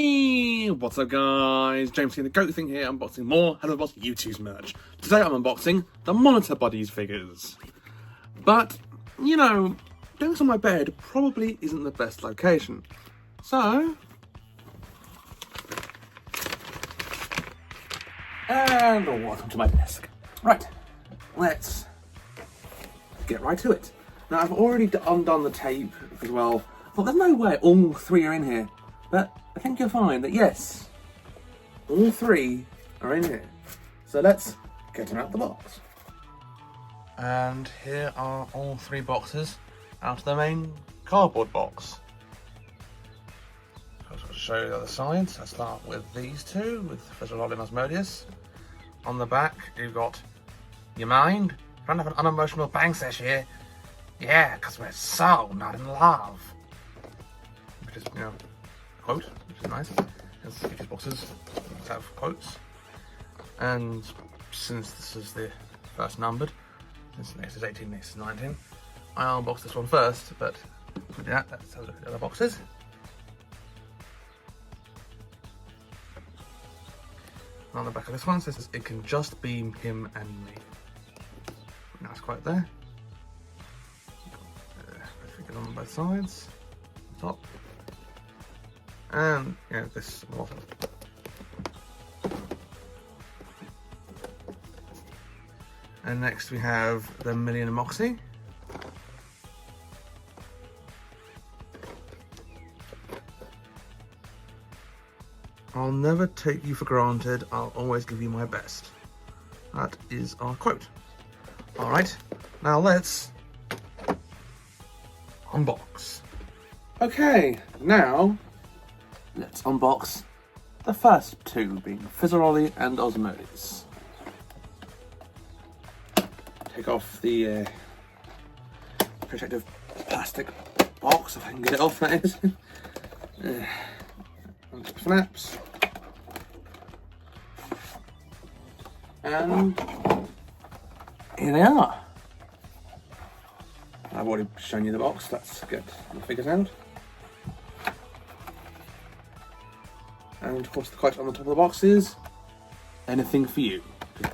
Hey, what's up guys? James here, the Goat Thing here, unboxing more Helluva Boss Youtooz merch. Today I'm unboxing the Monitor Buddiez figures. But, you know, doing this on my bed probably isn't the best location. So... and welcome to my desk. Right, let's get right to it. Now I've already undone the tape as well. I thought there's no way all three are in here. But I think you'll find that yes, all three are in here. So let's get them out of the box. And here are all three boxes out of the main cardboard box. So I'll show you the other sides. I'll start with these two, with Helluva Boss Youtooz. On the back, you've got your mind. Trying to have an unemotional bang sesh here. Yeah, because we're so not in love. Which is, you know, quote, which is nice. As these boxes have quotes. And since this is the first numbered, since this is 18, this is 19, I'll unbox this one first, but to do that, let's have a look at the other boxes. On the back of this one says it can just be him and me. Nice quote there. Figures on both sides, top. And yeah, this bottom. And next we have the Million Moxie. I'll never take you for granted, I'll always give you my best. That is our quote. Alright, now let's unbox. Okay, now let's unbox the first two, being Fizzarolli and Osmosis. Take off the protective plastic box, if I can get it off, that is. Onto the flaps. And here they are. I've already shown you the box, let's get the figures out. And of course the quote on the top of the box is, anything for you.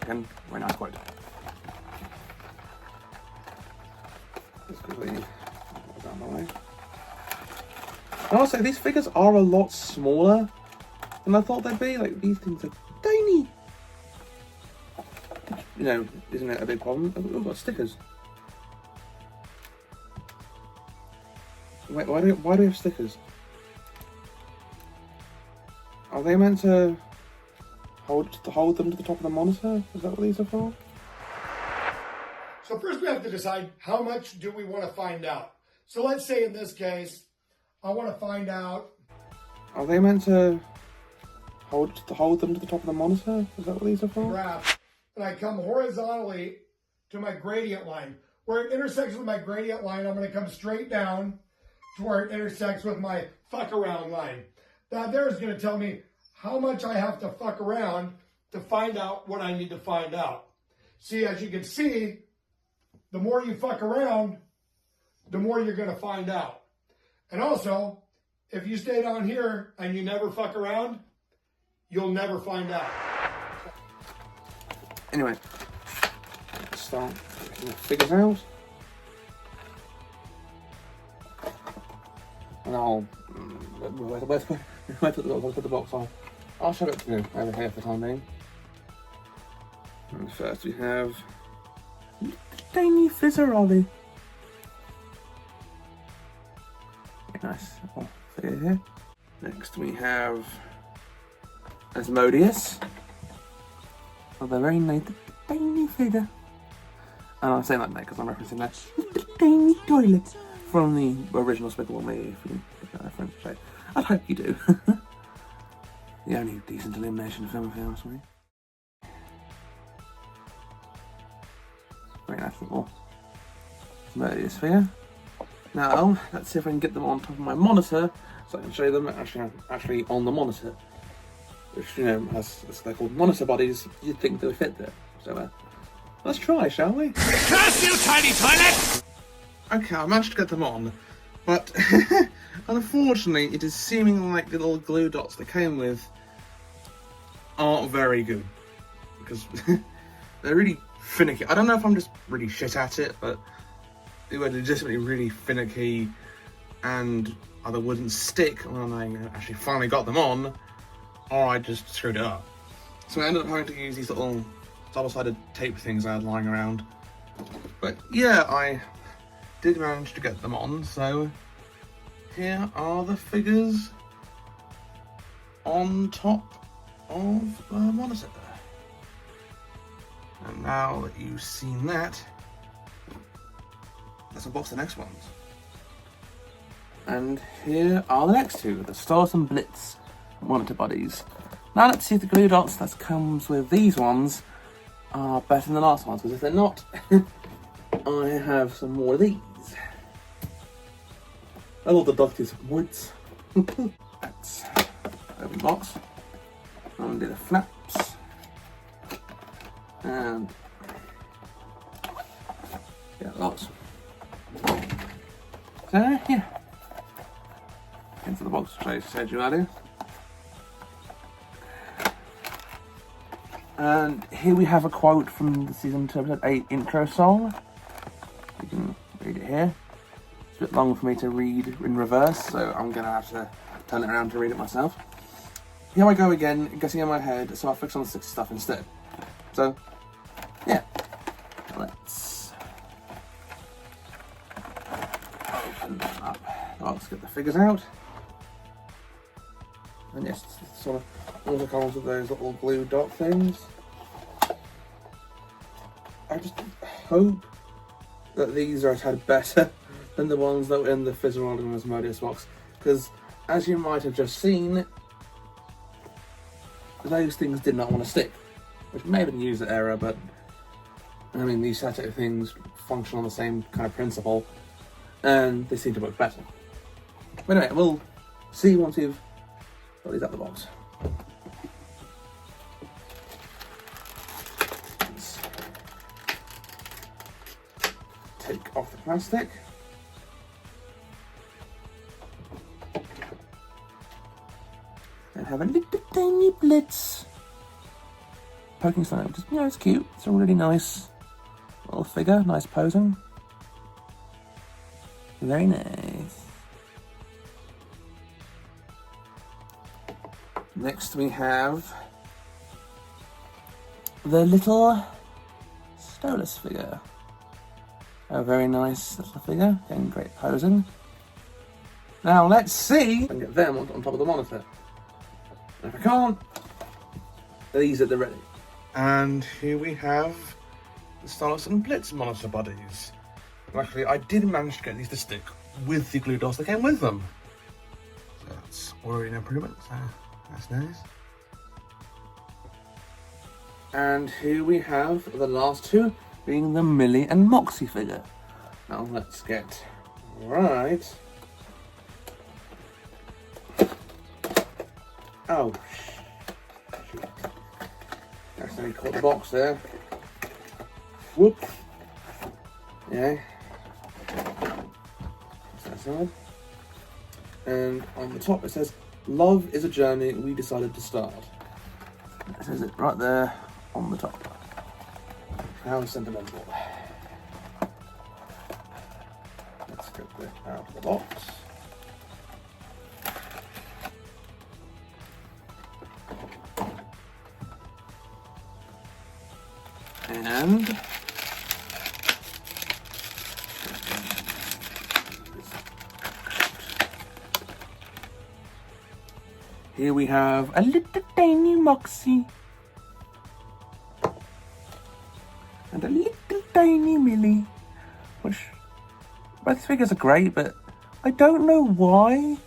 Again, very nice quote. Let's quickly put that down the way. And also, these figures are a lot smaller than I thought they'd be. Like, these things are tiny. You know, isn't it a big problem? We've got stickers. Wait, why do we have stickers? Are they meant to hold them to the top of the monitor? Is that what these are for? So first we have to decide how much do we want to find out. So let's say in this case, I want to find out. Are they meant to hold them to the top of the monitor? Is that what these are for? Graph, and I come horizontally to my gradient line. Where it intersects with my gradient line, I'm going to come straight down to where it intersects with my fuck around line. That there is going to tell me how much I have to fuck around to find out what I need to find out. See, as you can see, the more you fuck around, the more you're going to find out. And also, if you stay down here and you never fuck around, you'll never find out. Anyway, let's start getting the figures out. And I'll where put the box on. I'll shove it over here for the time being. And first we have tiny Fizzarolli. Nice little figure here. Next we have Osmosis. Oh, they're very nice, tiny figure. And I'm saying that now because I'm referencing that tiny toilet from the original Despicable Me, if you get that reference. So I'd hope you do. The only decent elimination film, if you ask me. Very nice little Osmosis figure. Now, let's see if I can get them on top of my monitor, so I can show you them actually on the monitor. Which, you know, as they're called Monitor Buddiez, you'd think they would fit there. So, let's try, shall we? Curse you, tiny toilet! Okay, I managed to get them on, but Unfortunately, it is seeming like the little glue dots that came with aren't very good. Because they're really finicky. I don't know if I'm just really shit at it, but they were legitimately really finicky and either wouldn't stick when I actually finally got them on, or I just screwed it up. So I ended up having to use these little double-sided tape things I had lying around. But yeah, I did manage to get them on, so here are the figures on top of the monitor. And now that you've seen that, let's unbox the next ones. And here are the next two, the Stars and Blitz Monitor Buddies. Now let's see if the glue dots that comes with these ones are better than the last ones, because if they're not, I have some more of these. I love the dotties woods. Let's open the box, undo the flaps, and get lots. So yeah, into the box which I said you earlier. And here we have a quote from the season 2 episode 8 intro song. You can read it here. It's a bit long for me to read in reverse, so I'm going to have to turn it around to read it myself. Here I go again, getting in my head, so I'll focus on the 60 stuff instead. So, yeah. Let's open that up. Let's get the figures out. And yes, it's sort of also comes with those little glue dot things. I just hope that these are a tad better than the ones that were in the Helluva Boss Youtooz box, because as you might have just seen, those things did not want to stick, which may have been user error, but I mean these satellite things function on the same kind of principle, and they seem to work better. But anyway, we'll see once we've got these out of the box. Let's take off the plastic. And have a little tiny Blitz poking sign. Just, it's cute. It's a really nice little figure, nice posing. Very nice. Next we have the little Stolas figure. A very nice little figure, getting great posing. Now let's see if I can get them on top of the monitor. And if I can't, these are the ready. And here we have the Stars and Blitz Monitor Buddies. Luckily, I did manage to get these to stick with the glue dots that came with them. So that's already an improvement, so that's nice. And here we have the last two, being the Millie and Moxie figure. Now let's get right. Oh, shit. Accidentally caught the box there. Whoop. Yeah. That's that side. And on the top it says, "Love is a journey we decided to start." It says it right there on the top. How sentimental. Let's get that out of the box. And here we have a little tiny Moxie and a little tiny Millie, which both figures are great, but I don't know why,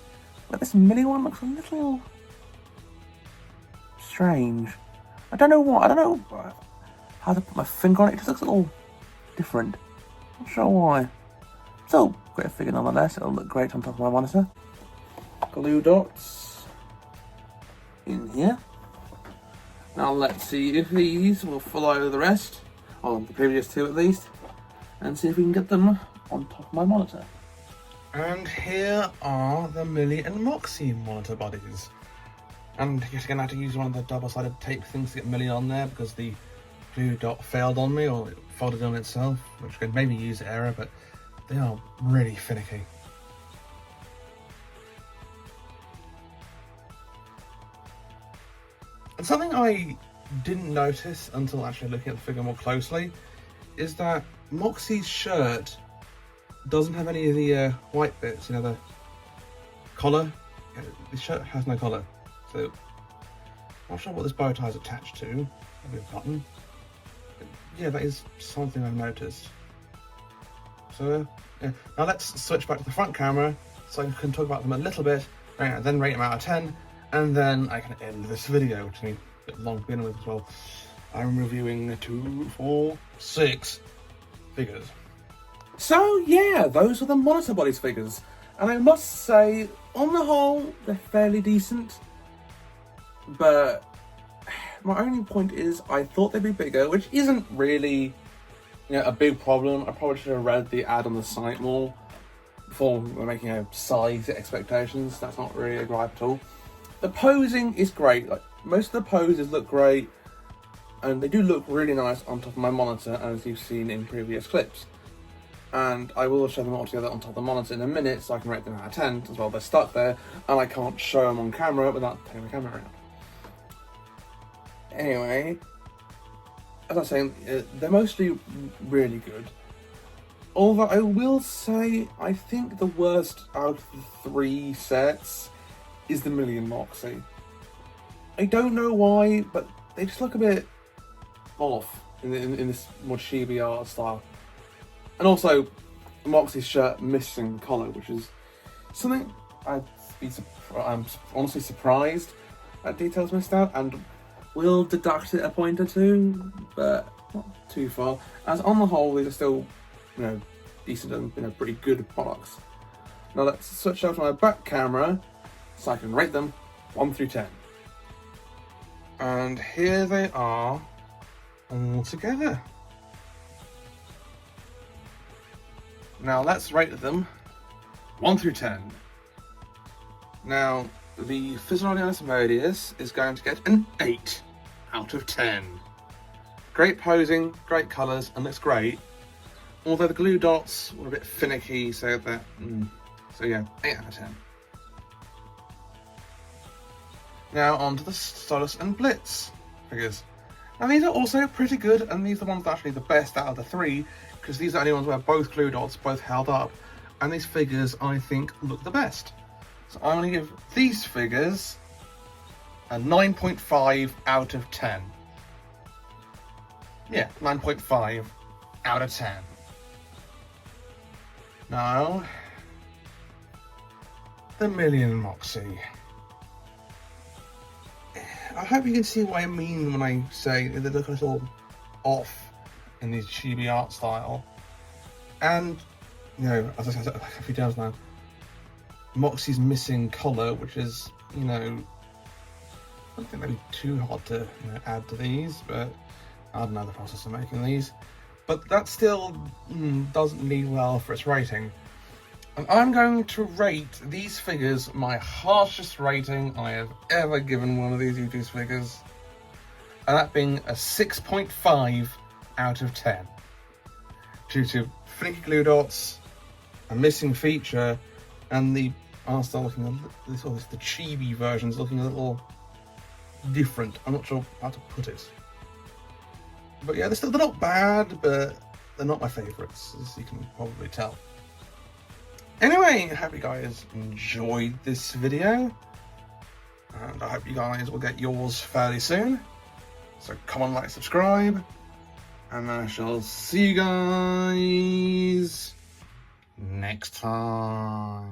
but this Millie one looks a little strange. I don't know what, I don't know how to put my finger on it. It just looks a little different. Not sure why. Still great figure nonetheless. It'll look great on top of my monitor. Glue dots in here. Now let's see if these will follow the rest, or the previous two at least, and see if we can get them on top of my monitor. And here are the Millie and Moxie Monitor Buddiez. And yet again I had to use one of the double-sided tape things to get Millie on there because the glue dot failed on me, or it folded on itself, which could maybe use error, but they are really finicky. And something I didn't notice until actually looking at the figure more closely is that Moxie's shirt doesn't have any of the white bits, you know, the collar. The shirt has no collar, so I'm not sure what this bow tie is attached to. Maybe a button. But yeah, that is something I've noticed. So yeah. Now let's switch back to the front camera so I can talk about them a little bit, and then rate them out of 10, and then I can end this video, which is a bit long to begin with as well. I'm reviewing 2, 4, 6 figures. So yeah, those are the Monitor Buddiez figures, and I must say, on the whole, they're fairly decent, but my only point is I thought they'd be bigger, which isn't really, you know, a big problem. I probably should have read the ad on the site more before we're making size expectations. That's not really a gripe at all. The posing is great. Like, most of the poses look great, and they do look really nice on top of my monitor, as you've seen in previous clips. And I will show them all together on top of the monitor in a minute so I can rate them out of 10 as well. They're stuck there and I can't show them on camera without turning the camera around. Anyway, as I was saying, they're mostly really good. Although I will say, I think the worst out of the 3 sets is the Millie and Moxie. I don't know why, but they just look a bit off in this more chibi art style. And also, Moxie's shirt missing the collar, which is something I'm honestly surprised that details missed out, and will deduct it a point or two, but not too far. As on the whole, these are still, you know, decent and, you know, pretty good products. Now let's switch over to my back camera so I can rate them 1 through 10. And here they are all together. Now let's rate them 1 through 10. Now the Helluva Boss Youtooz is going to get an 8 out of 10. Great posing, great colours, and looks great. Although the glue dots were a bit finicky, so that, so yeah, 8 out of 10. Now on to the Solus and Blitz figures. Now these are also pretty good, and these are the ones that are actually the best out of the 3, because these are the only ones where both glue dots both held up, and these figures I think look the best. So I'm going to give these figures a 9.5 out of 10. Yeah, 9.5 out of 10. Now, the Millie and Moxie. I hope you can see what I mean when I say they look a little off in this chibi art style. And, you know, as I said a few times now, Moxie's missing collar, which is, you know, I don't think that'd be too hard to, you know, add to these, but I don't know the process of making these. But that still doesn't lead well for its rating. And I'm going to rate these figures my harshest rating I have ever given one of these Youtooz figures. And that being a 6.5 out of 10. Due to finicky glue dots, a missing feature, and the art style looking the chibi versions looking a little different. I'm not sure how to put it. But yeah, they're not bad, but they're not my favourites, as you can probably tell. Anyway, I hope you guys enjoyed this video, and I hope you guys will get yours fairly soon. So comment, like, subscribe, and I shall see you guys next time.